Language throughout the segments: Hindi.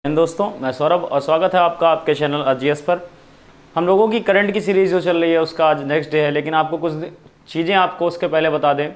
दोस्तों, मैं सौरभ और स्वागत है आपका आपके चैनल अजीएस पर। हम लोगों की करंट की सीरीज़ जो चल रही है उसका आज नेक्स्ट डे है, लेकिन आपको कुछ चीज़ें आपको उसके पहले बता दें।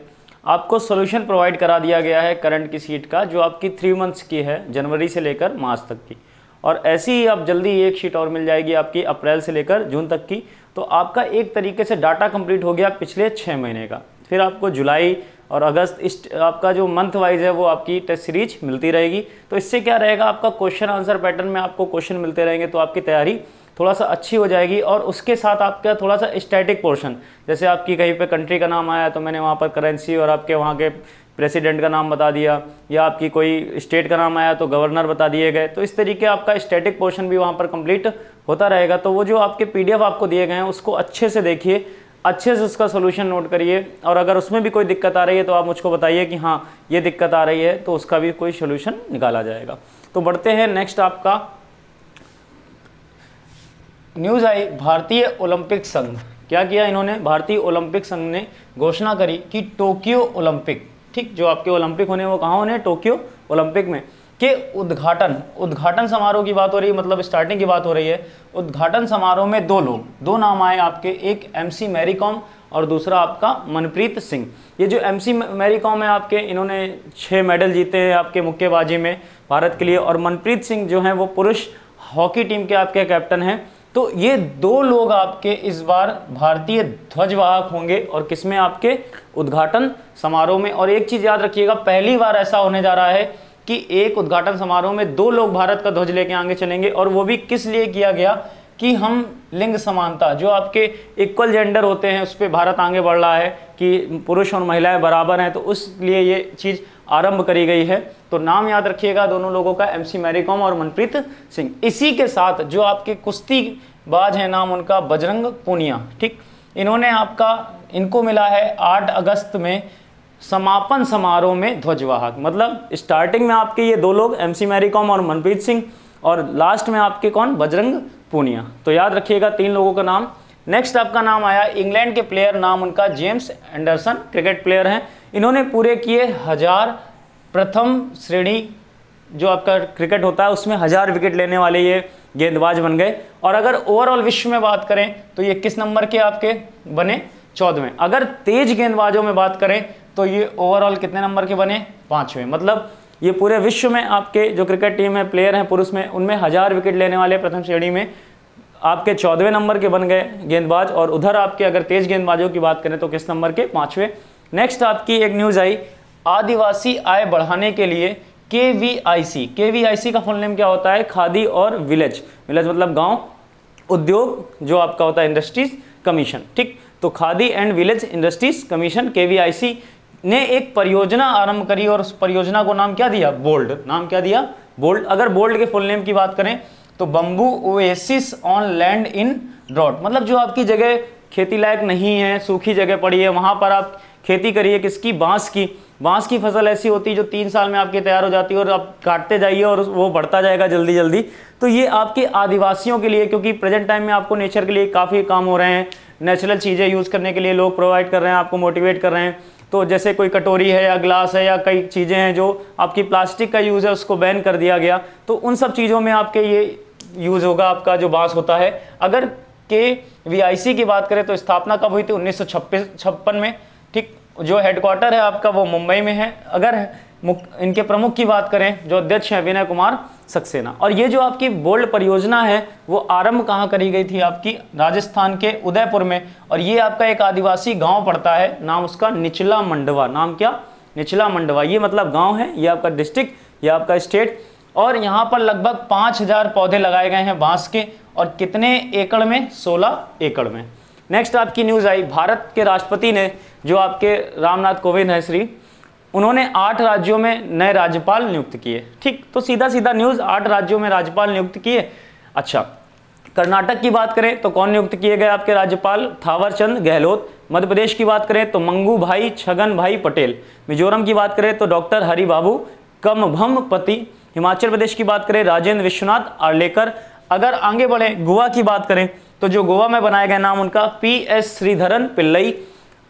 आपको सोल्यूशन प्रोवाइड करा दिया गया है करंट की शीट का, जो आपकी 3 मंथ्स की है, जनवरी से लेकर मार्च तक की। और ऐसी ही अब जल्दी एक शीट और मिल जाएगी आपकी अप्रैल से लेकर जून तक की। तो आपका एक तरीके से डाटा कंप्लीट हो गया पिछले 6 महीने का। फिर आपको जुलाई और अगस्त इस आपका जो मंथ वाइज है वो आपकी टेस्ट सीरीज मिलती रहेगी। तो इससे क्या रहेगा, आपका क्वेश्चन आंसर पैटर्न में आपको क्वेश्चन मिलते रहेंगे, तो आपकी तैयारी थोड़ा सा अच्छी हो जाएगी। और उसके साथ आपका थोड़ा सा स्टैटिक पोर्शन, जैसे आपकी कहीं पे कंट्री का नाम आया तो मैंने वहाँ पर करेंसी और आपके वहाँ के प्रेसिडेंट का नाम बता दिया, या आपकी कोई स्टेट का नाम आया तो गवर्नर बता दिए गए। तो इस तरीके आपका स्टैटिक पोर्शन भी वहाँ पर कंप्लीट होता रहेगा। तो वो जो आपके PDF आपको दिए गए हैं उसको अच्छे से देखिए, अच्छे से उसका सोल्यूशन नोट करिए, और अगर उसमें भी कोई दिक्कत आ रही है तो आप मुझको बताइए कि हाँ ये दिक्कत आ रही है, तो उसका भी कोई सोल्यूशन निकाला जाएगा। तो बढ़ते हैं नेक्स्ट। आपका न्यूज़ आई भारतीय ओलंपिक संघ। क्या किया इन्होंने, भारतीय ओलंपिक संघ ने घोषणा करी कि टोक्यो ओलंपिक, ठीक, जो आपके ओलंपिक होने वो कहाँ होने, टोक्यो ओलंपिक में, के उद्घाटन समारोह की बात हो रही है, मतलब स्टार्टिंग की बात हो रही है। उद्घाटन समारोह में दो नाम आए आपके, एक MC मैरी कॉम और दूसरा आपका मनप्रीत सिंह। ये जो MC मैरी कॉम है आपके, इन्होंने 6 मेडल जीते हैं आपके मुक्केबाजी में भारत के लिए, और मनप्रीत सिंह जो हैं वो पुरुष हॉकी टीम के आपके कैप्टन हैं। तो ये 2 लोग आपके इस बार भारतीय ध्वजवाहक होंगे, और किसमें, आपके उद्घाटन समारोह में। और एक चीज़ याद रखिएगा, पहली बार ऐसा होने जा रहा है कि एक उद्घाटन समारोह में 2 लोग भारत का ध्वज लेके आगे चलेंगे। और वो भी किस लिए किया गया कि हम लिंग समानता, जो आपके इक्वल जेंडर होते हैं, उस पर भारत आगे बढ़ रहा है कि पुरुष और महिलाएं बराबर हैं, तो उस लिए ये चीज़ आरंभ करी गई है। तो नाम याद रखिएगा दोनों लोगों का, MC मैरी कॉम और मनप्रीत सिंह। इसी के साथ जो आपके कुश्तीबाज हैं, नाम उनका बजरंग पूनिया, ठीक, इनको मिला है 8 अगस्त में समापन समारोह में ध्वजवाहक। मतलब स्टार्टिंग में आपके ये 2 लोग, MC मैरी कॉम और मनप्रीत सिंह, और लास्ट में आपके कौन, बजरंग पूनिया। तो याद रखिएगा 3 लोगों का नाम। नेक्स्ट आपका नाम आया इंग्लैंड के प्लेयर, नाम उनका जेम्स एंडरसन, क्रिकेट प्लेयर हैं। इन्होंने पूरे किए 1000 प्रथम श्रेणी जो आपका क्रिकेट होता है उसमें 1000 विकेट लेने वाले ये गेंदबाज बन गए। और अगर ओवरऑल विश्व में बात करें तो ये किस नंबर के आपके बने, 14वें। अगर तेज गेंदबाजों में बात करें तो ये ओवरऑल कितने नंबर के बने, 5वें। मतलब ये पूरे विश्व में आपके जो क्रिकेट टीम है, प्लेयर हैं पुरुष में, उनमें 1000 विकेट लेने वाले प्रथम श्रेणी में आपके 14वें नंबर के बन गए गेंदबाज। और उधर आपके अगर तेज गेंदबाजों की बात करें तो किस नंबर के, 5वें। नेक्स्ट आपकी एक न्यूज़ आई, आदिवासी आय बढ़ाने के लिए KVIC का फुल नेम क्या होता है, खादी और विलेज मतलब गाँव उद्योग जो आपका होता है इंडस्ट्रीज कमीशन, ठीक। तो khadi and village industries commission KVIC ने एक परियोजना आरंभ करी, और उस परियोजना को नाम क्या दिया, बोल्ड। नाम क्या दिया, बोल्ड। अगर बोल्ड के फुल नेम की बात करें तो bamboo oasis on land in drought, मतलब जो आपकी जगह खेती लायक नहीं है, सूखी जगह पड़ी है, वहाँ पर आप खेती करिए, किसकी, बांस की। बांस की फसल ऐसी होती है जो 3 साल में आपकी तैयार हो जाती है, और आप काटते जाइए और वो बढ़ता जाएगा जल्दी जल्दी। तो ये आपके आदिवासियों के लिए, क्योंकि प्रेजेंट टाइम में आपको नेचर के लिए काफ़ी काम हो रहे हैं, नेचुरल चीज़ें यूज़ करने के लिए लोग प्रोवाइड कर रहे हैं, आपको मोटिवेट कर रहे हैं। तो जैसे कोई कटोरी है या ग्लास है या कई चीज़ें हैं जो आपकी प्लास्टिक का यूज़ है उसको बैन कर दिया गया, तो उन सब चीज़ों में आपके ये यूज़ होगा आपका जो बांस होता है। अगर KVIC की बात करें तो स्थापना कब हुई थी, 1956 में, ठीक। जो हेडक्वार्टर है आपका वो मुंबई में है। अगर इनके प्रमुख की बात करें, जो अध्यक्ष हैं, विनय कुमार सक्सेना। और ये जो आपकी बोल्ड परियोजना है वो आरंभ कहाँ करी गई थी, आपकी राजस्थान के उदयपुर में। और ये आपका एक आदिवासी गांव पड़ता है, नाम उसका निचला मंडवा। नाम क्या, निचला मंडवा। ये मतलब गांव है, ये आपका डिस्ट्रिक्ट, ये आपका स्टेट। और यहाँ पर लगभग 5000 पौधे लगाए गए हैं बांस के, और कितने एकड़ में, 16 एकड़ में। नेक्स्ट आपकी न्यूज़ आई, भारत के राष्ट्रपति ने, जो आपके रामनाथ कोविंद है श्री, उन्होंने 8 राज्यों में नए राज्यपाल नियुक्त किए, ठीक। तो सीधा सीधा न्यूज़, 8 राज्यों में राज्यपाल नियुक्त किए। अच्छा, कर्नाटक की बात करें तो कौन नियुक्त किए गए आपके राज्यपाल, थावरचंद गहलोत। मध्य प्रदेश की बात करें तो मंगू भाई छगन भाई पटेल। मिजोरम की बात करें तो डॉक्टर हरिबाबू कमभमपति। हिमाचल प्रदेश की बात करें राजेंद्र विश्वनाथ आर्लेकर। अगर आगे बढ़े गोवा की बात करें तो जो गोवा में बनाए गए नाम उनका PS श्रीधरन पिल्लई।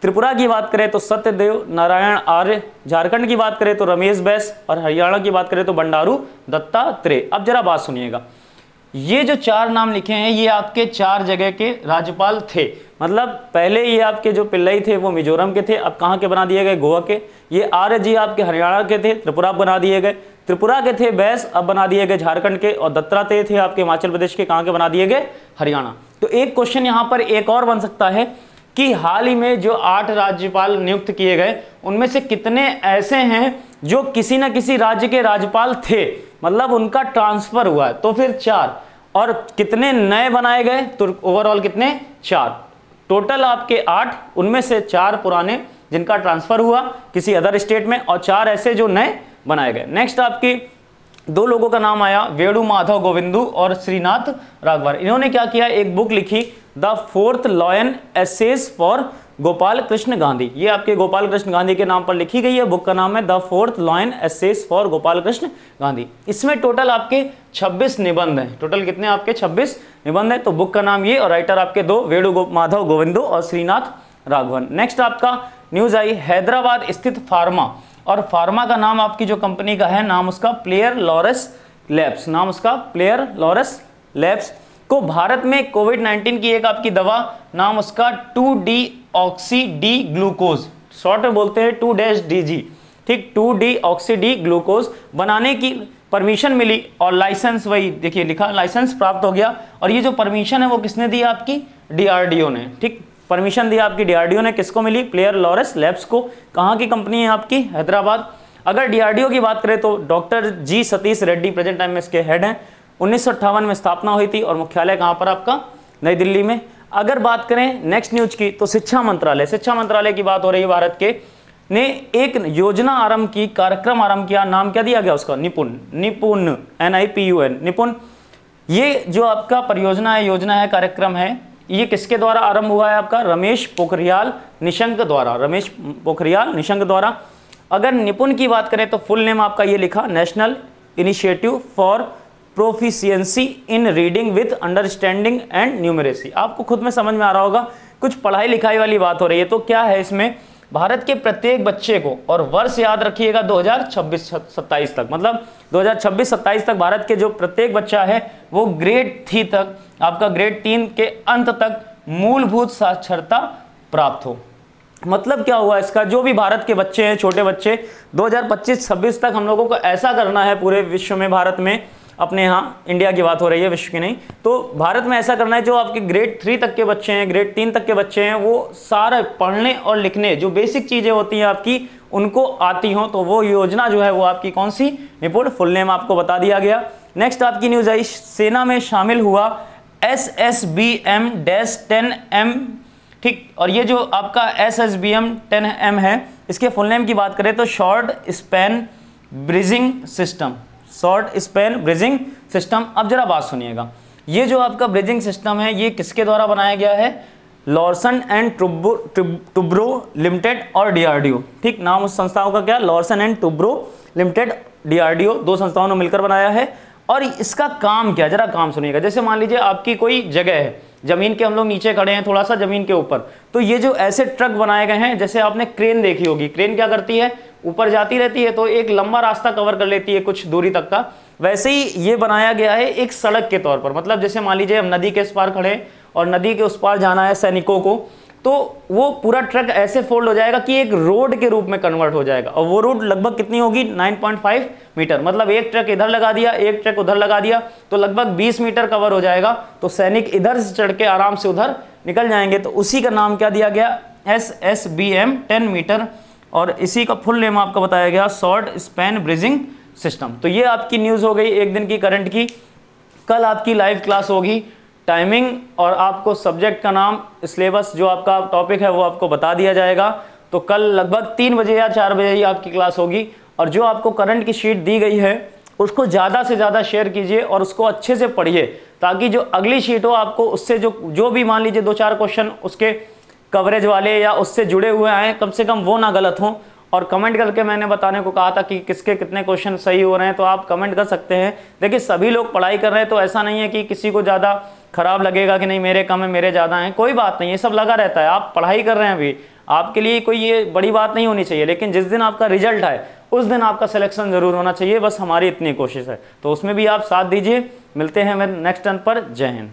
त्रिपुरा की बात करें तो सत्यदेव नारायण आर्य, झारखंड की बात करें तो रमेश बैस, और हरियाणा की बात करें तो बंडारू दत्तात्रेय। अब जरा बात सुनिएगा, ये जो 4 नाम लिखे हैं ये आपके 4 जगह के राज्यपाल थे। मतलब पहले ये आपके जो पिल्लई थे वो मिजोरम के थे, अब कहाँ के बना दिए गए, गोवा के। ये आर्य जी आपके हरियाणा के थे, त्रिपुरा बना दिए गए। त्रिपुरा के थे बैस, अब बना दिए गए झारखंड के। और दत्तात्रेय थे आपके हिमाचल प्रदेश के, कहाँ के बना दिए गए, हरियाणा। तो एक क्वेश्चन यहाँ पर एक और बन सकता है कि हाल ही में जो 8 राज्यपाल नियुक्त किए गए उनमें से कितने ऐसे हैं जो किसी न किसी राज्य के राज्यपाल थे, मतलब उनका ट्रांसफर हुआ है, तो फिर 4। और कितने नए बनाए गए, तो ओवरऑल कितने, 4। टोटल आपके 8, उनमें से 4 पुराने जिनका ट्रांसफर हुआ किसी अदर स्टेट में, और 4 ऐसे जो नए बनाए गए। नेक्स्ट आपकी 2 लोगों का नाम आया, वेणु माधव गोविंदू और श्रीनाथ राघवन। इन्होंने क्या किया, एक बुक लिखी, the 4th lion essays for Gopal Krishna Gandhi. ये आपके गोपाल कृष्ण गांधी के नाम पर लिखी गई है, बुक का नाम है the 4th lion essays for Gopal Krishna Gandhi. इसमें टोटल आपके 26 निबंध हैं। टोटल कितने आपके 26 निबंध हैं। तो बुक का नाम ये, और राइटर आपके 2, वेणु माधव गोविंदू और श्रीनाथ राघवन। नेक्स्ट आपका न्यूज आई, हैदराबाद स्थित फार्मा, और फार्मा का नाम आपकी जो कंपनी का है, नाम उसका प्लेयर लॉरेंस लैब्स, नाम उसका प्लेयर लॉरेंस लैब्स को भारत में कोविड-19 की एक आपकी दवा, नाम उसका 2-डीऑक्सी डी ग्लूकोज, शॉर्ट में बोलते हैं 2-DG, ठीक, 2-डीऑक्सी डी ग्लूकोज बनाने की परमिशन मिली, और लाइसेंस, वही देखिए लिखा, लाइसेंस प्राप्त हो गया। और ये जो परमिशन है वो किसने दी, आपकी DRDO ने, ठीक, परमिशन दिया आपकी DRDO ने। किसको मिली, प्लेयर लॉरेंस लैब्स को। कहाँ की कंपनी है आपकी, हैदराबाद। अगर DRDO की बात करें तो डॉक्टर जी सतीश रेड्डी प्रेजेंट टाइम में इसके हेड हैं। 1958 में स्थापना हुई थी, और मुख्यालय कहाँ पर आपका, नई दिल्ली में। अगर बात करें नेक्स्ट न्यूज की तो शिक्षा मंत्रालय की बात हो रही है। भारत के ने एक योजना आरंभ की, कार्यक्रम आरंभ किया, नाम क्या दिया गया उसका, निपुण, NIPUN, निपुण। ये जो आपका परियोजना है, योजना है, कार्यक्रम है, ये किसके द्वारा आरंभ हुआ है, आपका रमेश पोखरियाल निशंक द्वारा। अगर निपुण की बात करें तो फुल नेम आपका ये लिखा, national initiative for proficiency in reading with understanding and numeracy. आपको खुद में समझ में आ रहा होगा, कुछ पढ़ाई लिखाई वाली बात हो रही है। तो क्या है इसमें, भारत के प्रत्येक बच्चे को, और वर्ष याद रखिएगा 2026-27 तक, मतलब 2026-27 तक भारत के जो प्रत्येक बच्चा है वो ग्रेड 3 तक, आपका ग्रेड 3 के अंत तक मूलभूत साक्षरता प्राप्त हो। मतलब क्या हुआ इसका, जो भी भारत के बच्चे हैं, छोटे बच्चे, 2025-26 तक हम लोगों को ऐसा करना है पूरे विश्व में, भारत में, अपने यहाँ इंडिया की बात हो रही है, विश्व की नहीं, तो भारत में ऐसा करना है, जो आपके ग्रेड 3 तक के बच्चे हैं, ग्रेड 3 तक के बच्चे हैं, वो सारा पढ़ने और लिखने जो बेसिक चीज़ें होती हैं आपकी, उनको आती हों। तो वो योजना जो है वो आपकी कौन सी, निपुण, फुल नेम आपको बता दिया गया। नेक्स्ट आपकी न्यूज़ आई, सेना में शामिल हुआ SSBM-10M, ठीक, और ये जो आपका SSBM-10M है, इसके फुल नेम की बात करें तो short span bridging system, short span bridging system. अब जरा बात सुनिएगा, ये जो आपका ब्रिजिंग सिस्टम है ये किसके द्वारा बनाया गया है, लॉर्सन एंड टुब्रो लिमिटेड और DRDO, ठीक, नाम उस संस्थाओं का क्या, Larsen and Toubro limited, DRDO, 2 संस्थाओं ने मिलकर बनाया है। और इसका काम क्या, जरा काम सुनिएगा। जैसे मान लीजिए आपकी कोई जगह है, जमीन के हम लोग नीचे खड़े हैं, थोड़ा सा जमीन के ऊपर, तो ये जो ऐसे ट्रक बनाए गए हैं, जैसे आपने क्रेन देखी होगी, क्रेन क्या करती है, ऊपर जाती रहती है, तो एक लंबा रास्ता कवर कर लेती है कुछ दूरी तक का, वैसे ही ये बनाया गया है एक सड़क के तौर पर। मतलब जैसे मान लीजिए हम नदी के इस पार खड़े और नदी के उस पार जाना है सैनिकों को, तो वो पूरा ट्रक ऐसे फोल्ड हो जाएगा कि एक रोड के रूप में कन्वर्ट हो जाएगा। और वो रोड लगभग कितनी होगी, 9.5 मीटर, मतलब एक ट्रक इधर लगा दिया, एक ट्रक उधर लगा दिया, तो लगभग 20 मीटर कवर हो जाएगा। तो सैनिक इधर से चढ़ के आराम से उधर निकल जाएंगे। तो उसी का नाम क्या दिया गया, SSBM-10 मीटर, और इसी का फुल नेम आपका बताया गया शॉर्ट स्पैन ब्रिजिंग सिस्टम। तो ये आपकी न्यूज़ हो गई एक दिन की करंट की। कल आपकी लाइव क्लास होगी, टाइमिंग और आपको सब्जेक्ट का नाम, सिलेबस जो आपका टॉपिक है वो आपको बता दिया जाएगा। तो कल लगभग 3 बजे या 4 बजे ही आपकी क्लास होगी। और जो आपको करंट की शीट दी गई है उसको ज़्यादा से ज़्यादा शेयर कीजिए और उसको अच्छे से पढ़िए, ताकि जो अगली शीट हो आपको उससे जो भी मान लीजिए 2-4 क्वेश्चन उसके कवरेज वाले या उससे जुड़े हुए आए, कम से कम वो ना गलत हों। और कमेंट करके मैंने बताने को कहा था कि किसके कितने क्वेश्चन सही हो रहे हैं, तो आप कमेंट कर सकते हैं। देखिए सभी लोग पढ़ाई कर रहे हैं, तो ऐसा नहीं है कि किसी को ज़्यादा खराब लगेगा कि नहीं मेरे कम है मेरे ज़्यादा हैं, कोई बात नहीं, ये सब लगा रहता है। आप पढ़ाई कर रहे हैं अभी, आपके लिए कोई ये बड़ी बात नहीं होनी चाहिए, लेकिन जिस दिन आपका रिजल्ट आए उस दिन आपका सिलेक्शन ज़रूर होना चाहिए, बस हमारी इतनी कोशिश है। तो उसमें भी आप साथ दीजिए। मिलते हैं नेक्स्ट टर्न पर। जय हिंद।